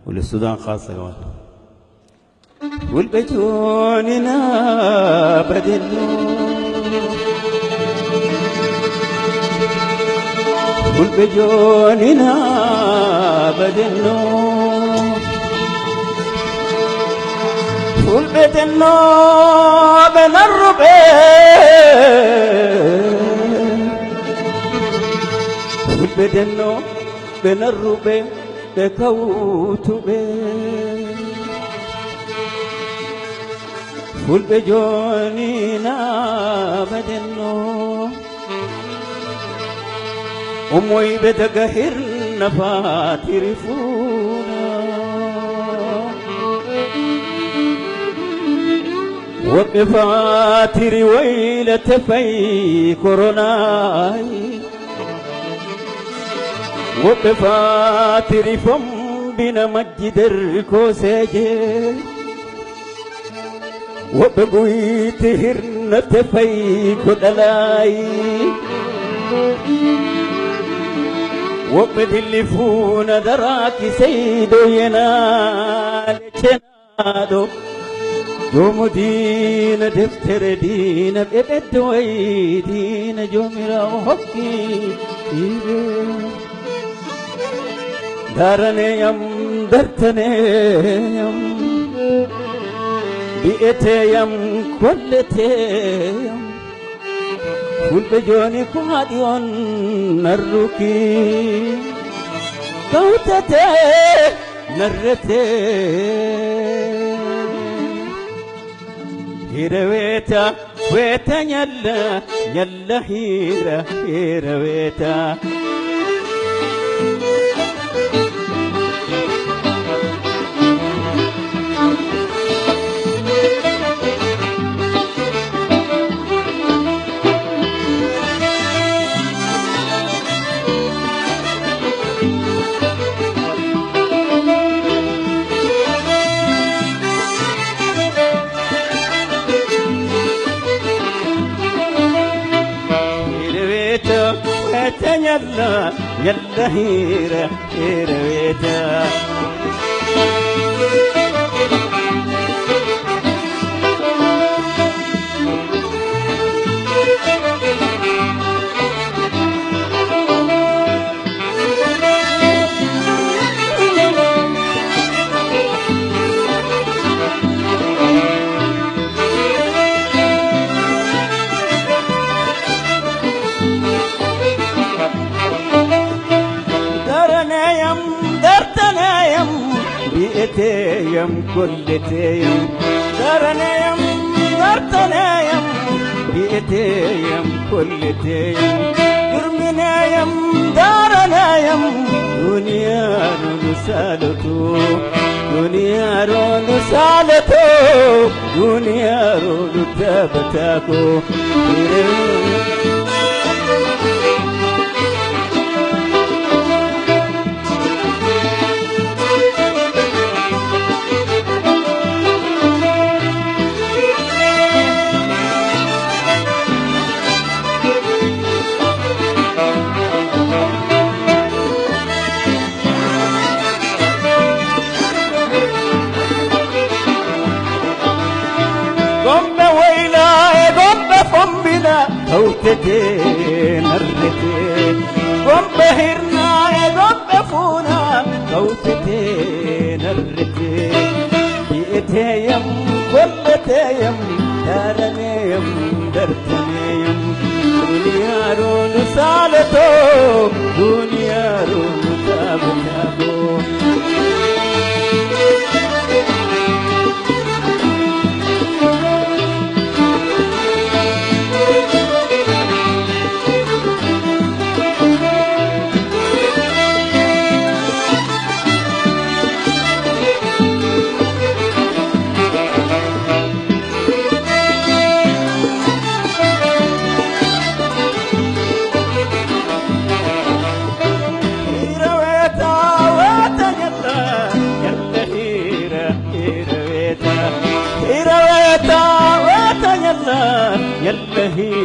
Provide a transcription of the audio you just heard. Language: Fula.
وللسودان خاصة كمان. والبجوننا بدلوا والبجوننا بدلوا والبدلوا بين الربيع والبدلوا بين الربيع بكوتبين والبجونينا بدلوا أمي بتقهر نفاترفونا وقفاتر ويلة في كوروناي وقفاتر فم بنا مجد الكوساجي وبقويت هرنة في كدلاي وبدلفون دراك سيدو ينال جنادو يوم دين دفتر دين بيبت ويدين جمرا وحكي دارني يم درتني يم بيئتي يم كلتي يم والبجوني كواديون نركي كوتتي نرتي هيرويتا ويتا يلا يلا هيرويتا يلا يلا هيرويتا بيئتيم كلتيم دارنيم دارتنيم بيئتيم كلتيم يرمنيم دارنيم دنيا رنسالتو دنيا رنسالتو دنيا رنتابتاكو كوتتي نرتي قم بهرنا قم بفونا كوتتي نرتي بيئتيم كلتيم دارنيم درتنيم دنيا رون سالتو دنيا رون تابتاكو يلا هي